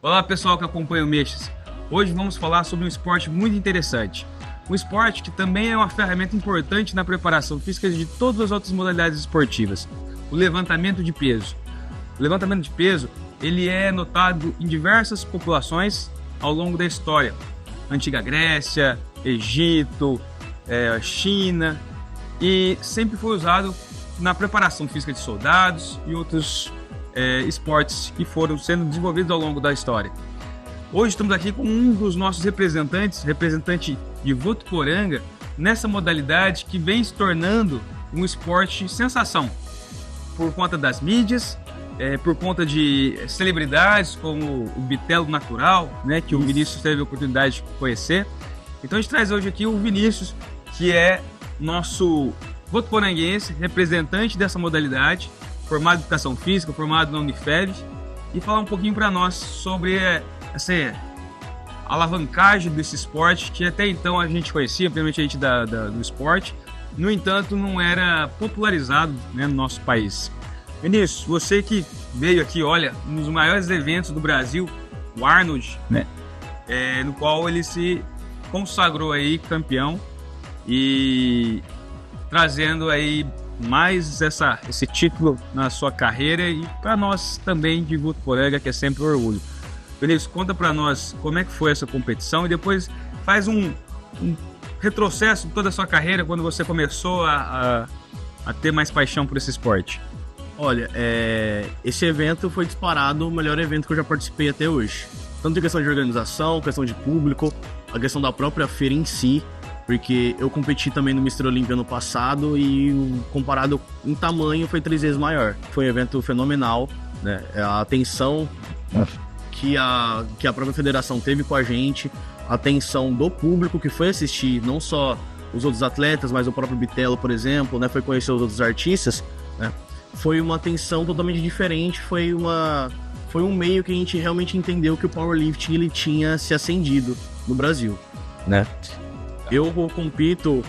Olá pessoal que acompanha o Meixas. Hoje vamos falar sobre um esporte muito interessante. Um esporte que também é uma ferramenta importante na preparação física de todas as outras modalidades esportivas. O levantamento de peso. O levantamento de peso ele é notado em diversas populações ao longo da história. Antiga Grécia, Egito, China, e sempre foi usado na preparação física de soldados e outros esportes que foram sendo desenvolvidos ao longo da história. Hoje estamos aqui com um dos nossos representante de Votuporanga, nessa modalidade que vem se tornando um esporte sensação, por conta das mídias, por conta de celebridades como o Bitelo Natural, né, que o Vinícius teve a oportunidade de conhecer. Então a gente traz hoje aqui o Vinícius, que é nosso votuporanguense, representante dessa modalidade, formado em Educação Física, formado na Unifeb, e falar um pouquinho para nós sobre essa alavancagem desse esporte que até então a gente conhecia, primeiramente a gente do esporte, no entanto não era popularizado, né, no nosso país. Vinícius, você que veio aqui, olha, um dos maiores eventos do Brasil, o Arnold, né, no qual ele se consagrou aí campeão e trazendo aí mais esse título na sua carreira e para nós também de Votuporanga, que é sempre um orgulho. Vinícius, conta para nós como é que foi essa competição e depois faz um retrocesso de toda a sua carreira quando você começou a ter mais paixão por esse esporte. Olha, esse evento foi disparado o melhor evento que eu já participei até hoje. Tanto em questão de organização, questão de público, a questão da própria feira em si, porque eu competi também no Mr. Olímpia no passado e comparado em tamanho foi 3 vezes maior. Foi um evento fenomenal, né? A atenção que a própria federação teve com a gente, a atenção do público que foi assistir, não só os outros atletas, mas o próprio Bitelo, por exemplo, né? Foi conhecer os outros artistas, né? Foi uma atenção totalmente diferente, foi um meio que a gente realmente entendeu que o powerlifting ele tinha se acendido no Brasil, né? Eu compito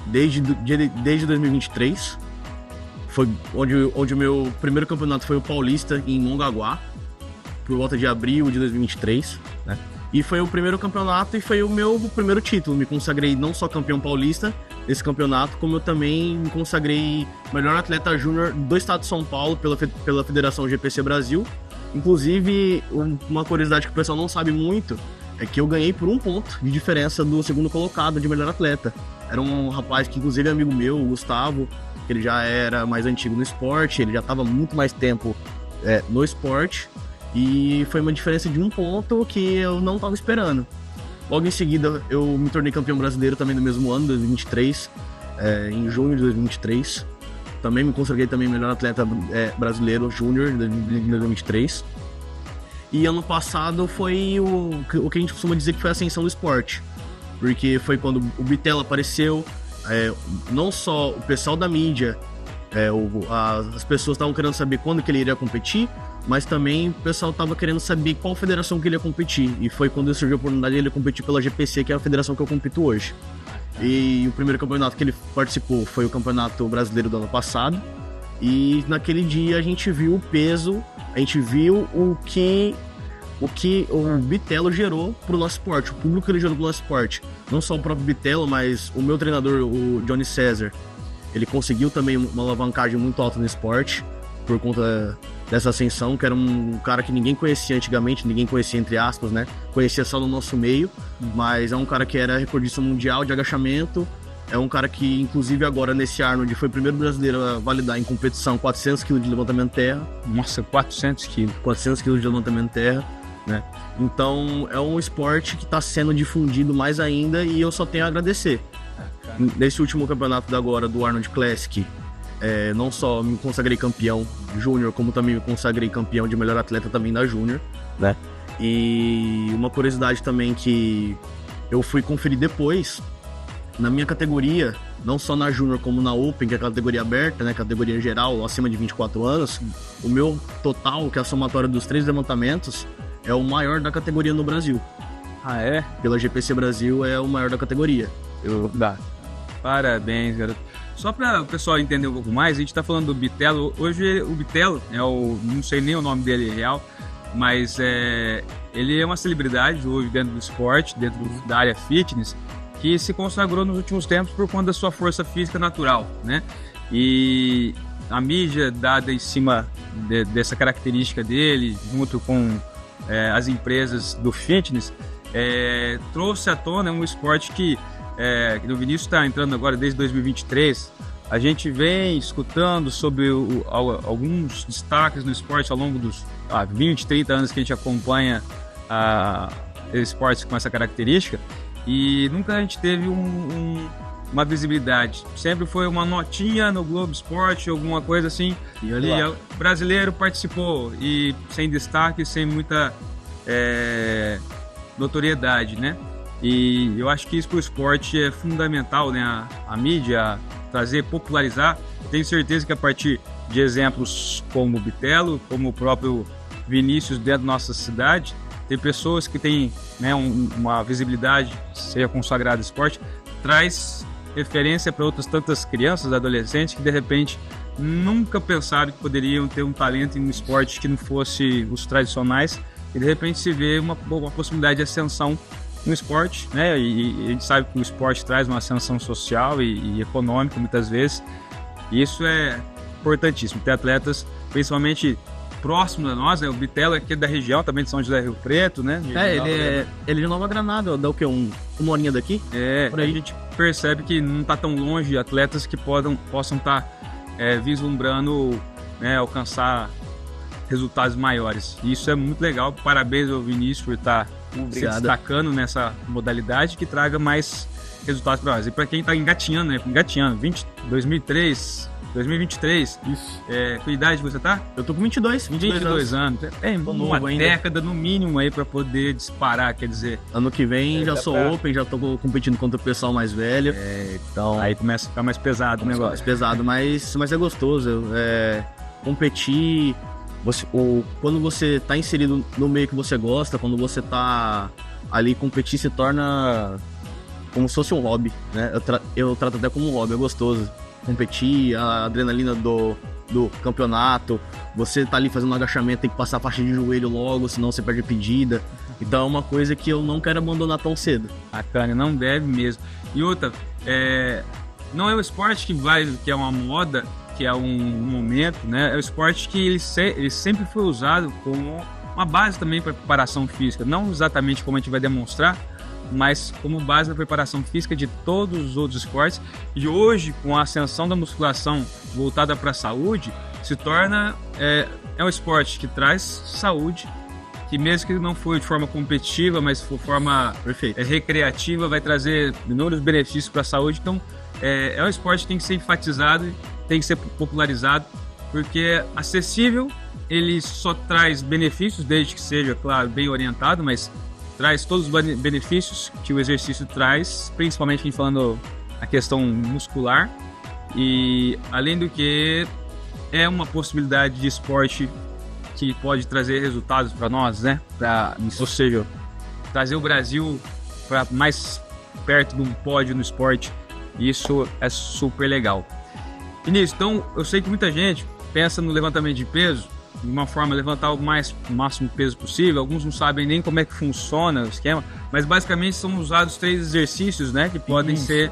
desde 2023, foi onde o meu primeiro campeonato foi o Paulista em Mongaguá, por volta de abril de 2023, né? E foi o primeiro campeonato e foi o meu primeiro título. Me consagrei não só campeão paulista nesse campeonato, como eu também me consagrei melhor atleta júnior do estado de São Paulo pela Federação GPC Brasil. Inclusive, uma curiosidade que o pessoal não sabe muito é que eu ganhei por 1 ponto de diferença do segundo colocado de melhor atleta. Era um rapaz que inclusive é amigo meu, o Gustavo, que ele já era mais antigo no esporte, ele já estava muito mais tempo no esporte. E foi uma diferença de 1 ponto que eu não estava esperando. Logo em seguida, eu me tornei campeão brasileiro também no mesmo ano, 2023, em junho de 2023. Também me consagrei também melhor atleta brasileiro júnior de 2023. E ano passado foi o que a gente costuma dizer que foi a ascensão do esporte. Porque foi quando o Bitelo apareceu, não só o pessoal da mídia, as pessoas estavam querendo saber quando que ele iria competir, mas também o pessoal estava querendo saber qual federação que ele ia competir. E foi quando surgiu a oportunidade de ele competir pela GPC, que é a federação que eu compito hoje. E o primeiro campeonato que ele participou foi o Campeonato Brasileiro do ano passado. E naquele dia a gente viu o peso, a gente viu o que o Bitelo gerou pro nosso esporte, o público que ele gerou pro nosso esporte. Não só o próprio Bitelo, mas o meu treinador, o Johnny César. Ele conseguiu também uma alavancagem muito alta no esporte, por conta dessa ascensão, que era um cara que ninguém conhecia antigamente, ninguém conhecia entre aspas, né? Conhecia só no nosso meio, mas é um cara que era recordista mundial de agachamento, é um cara que, inclusive agora nesse Arnold, foi o primeiro brasileiro a validar em competição 400 kg de levantamento terra. Nossa, 400 kg. 400 kg de levantamento terra, né? Então é um esporte que está sendo difundido mais ainda e eu só tenho a agradecer. Nesse último campeonato agora do Arnold Classic, não só me consagrei campeão júnior, como também me consagrei campeão de melhor atleta também da júnior, né? E uma curiosidade também que eu fui conferir depois, na minha categoria, não só na júnior como na Open, que é a categoria aberta, né, categoria geral, acima de 24 anos, o meu total, que é a somatória dos 3 levantamentos, é o maior da categoria no Brasil. Ah, é? Pela GPC Brasil é o maior da categoria. Parabéns, garoto. Só para o pessoal entender um pouco mais, a gente está falando do Bitelo. Hoje o Bitelo não sei nem o nome dele real, mas ele é uma celebridade hoje dentro do esporte, dentro da área fitness, que se consagrou nos últimos tempos por conta da sua força física natural, né? E a mídia dada em cima dessa característica dele, junto com as empresas do fitness, trouxe à tona um esporte que o Vinícius está entrando agora desde 2023. A gente vem escutando sobre alguns destaques no esporte ao longo dos 20, 30 anos que a gente acompanha esportes com essa característica, e nunca a gente teve uma visibilidade. Sempre foi uma notinha no Globo Esporte, alguma coisa assim, e o brasileiro participou, e sem destaque, sem muita notoriedade, né? E eu acho que isso para o esporte é fundamental, né? A mídia trazer, popularizar. Eu tenho certeza que a partir de exemplos como o Bitelo, como o próprio Vinícius dentro da nossa cidade, tem pessoas que têm, né, uma visibilidade, seja consagrada esporte, traz referência para outras tantas crianças, adolescentes que de repente nunca pensaram que poderiam ter um talento em um esporte que não fosse os tradicionais, e de repente se vê uma possibilidade de ascensão no esporte, né? E a gente sabe que o esporte traz uma ascensão social e econômica muitas vezes, e isso é importantíssimo. Ter atletas, principalmente próximo a nós, né? O Bitelo aqui é da região, também de São José do Rio Preto, né? Ele é de Nova Granada, dá o quê? Uma horinha daqui? Por aí a gente percebe que não está tão longe atletas que possam estar vislumbrando, né, alcançar resultados maiores. E isso é muito legal. Parabéns ao Vinícius por estar se destacando nessa modalidade, que traga mais resultados para nós. E para quem está engatinhando, né? 2023. Isso. Que idade você tá? Eu tô com 22 anos. Uma década no mínimo aí para poder disparar, quer dizer. Ano que vem já sou open, já tô competindo contra o pessoal mais velho. Então aí começa a ficar mais pesado o negócio. Mais pesado, mas é gostoso. Competir. Quando você tá inserido no meio que você gosta, quando você tá ali, competir se torna como se fosse um hobby, né? Eu trato até como um hobby, é gostoso. Competir, a adrenalina do campeonato, você tá ali fazendo um agachamento, tem que passar a faixa de joelho logo, senão você perde a pedida. Então é uma coisa que eu não quero abandonar tão cedo. Bacana, não deve mesmo. E outra, não é um esporte que é uma moda, que é um momento, né? É um esporte que ele sempre foi usado como uma base também para preparação física, não exatamente como a gente vai demonstrar, mas como base da preparação física de todos os outros esportes. E hoje, com a ascensão da musculação voltada para a saúde, se torna um esporte que traz saúde, que mesmo que não for de forma competitiva, mas de forma recreativa, vai trazer inúmeros benefícios para a saúde. Então, é um esporte que tem que ser enfatizado, tem que ser popularizado, porque é acessível, ele só traz benefícios, desde que seja, claro, bem orientado, mas traz todos os benefícios que o exercício traz, principalmente falando a questão muscular, e além do que é uma possibilidade de esporte que pode trazer resultados para nós, né? Ou seja, trazer o Brasil para mais perto de um pódio no esporte. Isso é super legal. Vinícius, então eu sei que muita gente pensa no levantamento de peso de uma forma, levantar o máximo peso possível. Alguns não sabem nem como é que funciona o esquema, mas basicamente são usados 3 exercícios, né, que podem ser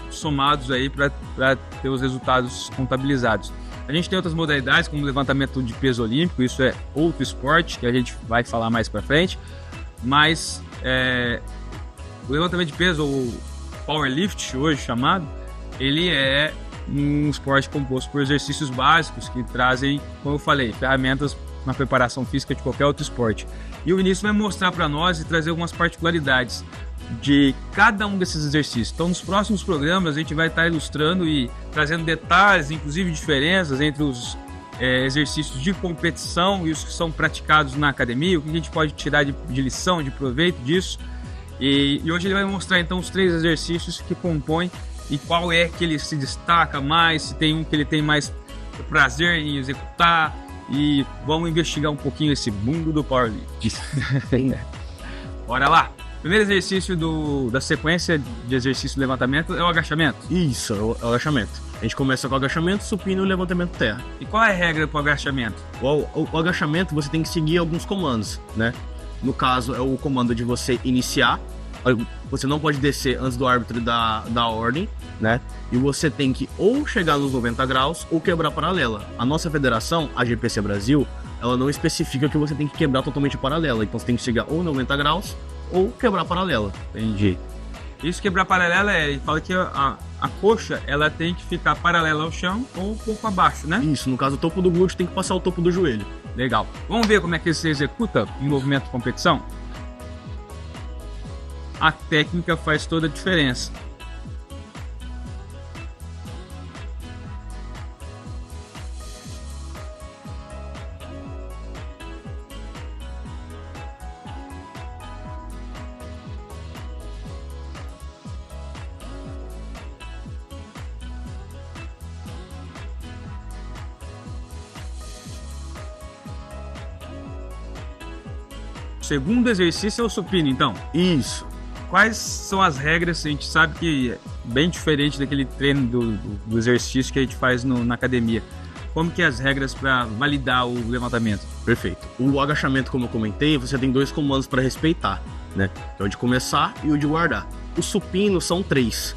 somados aí para ter os resultados contabilizados. A gente tem outras modalidades, como levantamento de peso olímpico, isso é outro esporte que a gente vai falar mais para frente, mas o levantamento de peso, ou powerlift hoje chamado, ele é um esporte composto por exercícios básicos que trazem, como eu falei, ferramentas na preparação física de qualquer outro esporte. E o Vinícius vai mostrar para nós e trazer algumas particularidades de cada um desses exercícios. Então, nos próximos programas, a gente vai estar ilustrando e trazendo detalhes, inclusive diferenças entre os exercícios de competição e os que são praticados na academia, o que a gente pode tirar de lição, de proveito disso. E hoje ele vai mostrar, então, os 3 exercícios que compõem e qual é que ele se destaca mais, se tem um que ele tem mais prazer em executar, e vamos investigar um pouquinho esse mundo do powerlifting. Bora lá! Primeiro exercício da sequência de exercício de levantamento é o agachamento. Isso, é o agachamento. A gente começa com o agachamento, supino e levantamento terra. E qual é a regra para o agachamento? O agachamento você tem que seguir alguns comandos, né? No caso, é o comando de você iniciar. Você não pode descer antes do árbitro da ordem, né? E você tem que ou chegar nos 90 graus ou quebrar paralela. A nossa federação, a GPC Brasil, ela não especifica que você tem que quebrar totalmente paralela. Então você tem que chegar ou 90 graus ou quebrar paralela. Entendi. Isso, quebrar paralela, ele fala que a coxa ela tem que ficar paralela ao chão ou um pouco abaixo, né? Isso, no caso o topo do glúteo tem que passar o topo do joelho. Legal. Vamos ver como é que se executa em movimento de competição? A técnica faz toda a diferença. O segundo exercício é o supino, então. Isso. Quais são as regras? A gente sabe que é bem diferente daquele treino do exercício que a gente faz na academia. Como que é as regras para validar o levantamento? Perfeito. O agachamento, como eu comentei, você tem 2 comandos para respeitar, né? Que é o de começar e o de guardar. O supino são 3.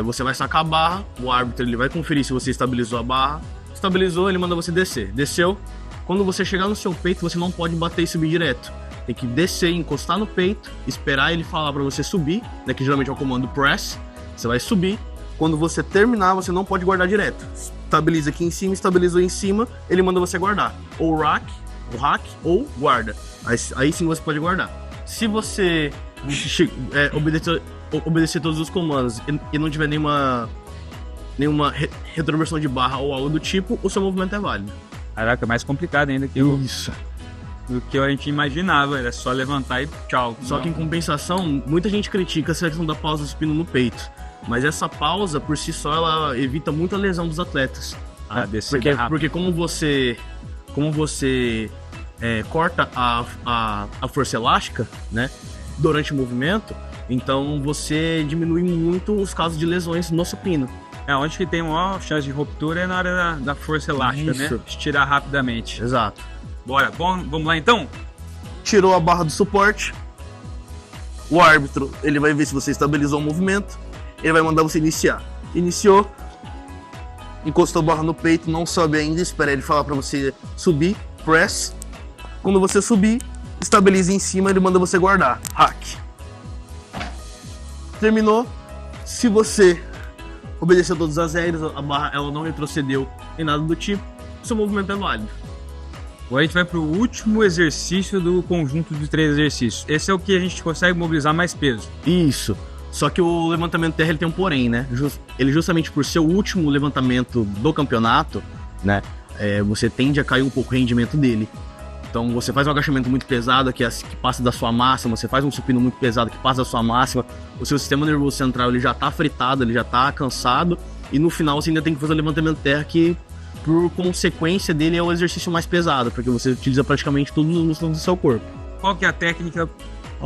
Você vai sacar a barra, o árbitro ele vai conferir se você estabilizou a barra. Estabilizou, ele manda você descer. Desceu. Quando você chegar no seu peito, você não pode bater e subir direto. Tem que descer, encostar no peito, esperar ele falar para você subir, né, que geralmente é o comando press. Você vai subir. Quando você terminar, você não pode guardar direto. Estabiliza aqui em cima, estabilizou em cima, ele manda você guardar. Ou rack, ou guarda. Aí sim você pode guardar. Se você obedecer todos os comandos e não tiver nenhuma retroversão de barra ou algo do tipo, o seu movimento é válido. Caraca, é mais complicado ainda que Isso. do que a gente imaginava, era só levantar e tchau. Só que em compensação, muita gente critica essa questão da pausa do supino no peito. Mas essa pausa, por si só, ela evita muita lesão dos atletas. Porque como você corta a força elástica, né, durante o movimento, então você diminui muito os casos de lesões no supino. Onde que tem maior chance de ruptura é na área da força elástica, Isso. né? Estirar rapidamente. Exato. Bora, vamos lá então? Tirou a barra do suporte, o árbitro ele vai ver se você estabilizou o movimento, ele vai mandar você iniciar. Iniciou, encostou a barra no peito, não sobe ainda, espera ele falar para você subir, press. Quando você subir, estabiliza em cima, ele manda você guardar, hack. Terminou. Se você obedeceu todas as regras, a barra ela não retrocedeu nem nada do tipo, seu movimento é válido. Agora a gente vai para o último exercício do conjunto de 3 exercícios. Esse é o que a gente consegue mobilizar mais peso. Isso. Só que o levantamento terra ele tem um porém, né? Ele justamente por ser o último levantamento do campeonato, né? Você tende a cair um pouco o rendimento dele. Então você faz um agachamento muito pesado que passa da sua máxima, você faz um supino muito pesado que passa da sua máxima, o seu sistema nervoso central ele já tá fritado, ele já tá cansado, e no final você ainda tem que fazer o levantamento terra que por consequência dele é o exercício mais pesado, porque você utiliza praticamente todos os músculos do seu corpo. Qual que é a técnica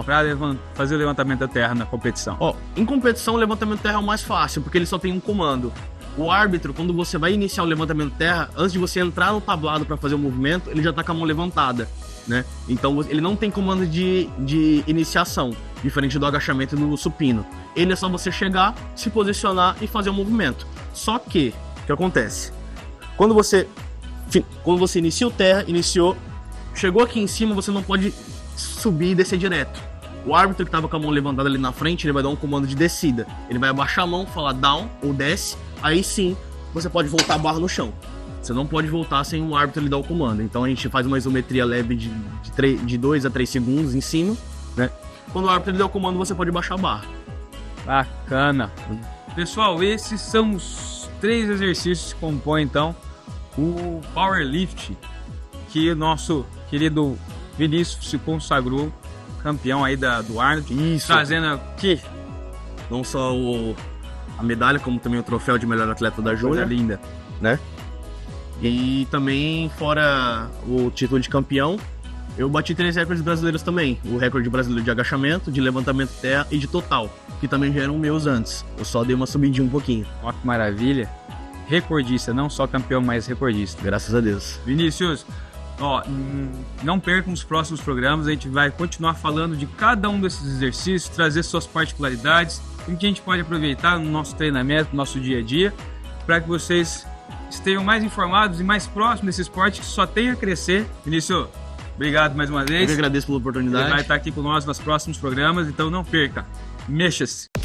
para fazer o levantamento da terra na competição? Em competição, o levantamento terra é o mais fácil, porque ele só tem um comando. O árbitro, quando você vai iniciar o levantamento terra, antes de você entrar no tablado para fazer o movimento, ele já tá com a mão levantada, né? Então ele não tem comando de iniciação, diferente do agachamento e do supino. Ele é só você chegar, se posicionar e fazer o movimento. Só que, o que acontece? Quando você inicia o terra, chegou aqui em cima, você não pode subir e descer direto. O árbitro que estava com a mão levantada ali na frente, ele vai dar um comando de descida. Ele vai abaixar a mão, falar down ou desce, aí sim você pode voltar a barra no chão. Você não pode voltar sem o árbitro lhe dar o comando. Então a gente faz uma isometria leve de 2 a 3 segundos em cima, né? Quando o árbitro lhe der o comando, você pode baixar a barra. Bacana. Pessoal, esses são os 3 exercícios que compõem então o Powerlift, que o nosso querido Vinícius se consagrou campeão aí do Arnold. Isso. Trazendo aqui não só a medalha, como também o troféu de melhor atleta da Júnior. coisa linda. Né? E também, fora o título de campeão, eu bati 3 recordes brasileiros também. O recorde brasileiro de agachamento, de levantamento terra e de total, que também já eram meus antes. Eu só dei uma subidinha um pouquinho. Ó, que maravilha. recordista, não só campeão, mas recordista. Graças a Deus. Vinícius, ó, não percam os próximos programas, a gente vai continuar falando de cada um desses exercícios, trazer suas particularidades, o que a gente pode aproveitar no nosso treinamento, no nosso dia a dia, para que vocês estejam mais informados e mais próximos desse esporte que só tem a crescer. Vinícius, obrigado mais uma vez. Eu que agradeço pela oportunidade. Ele vai estar aqui com nós nos próximos programas, então não perca. Mexa-se!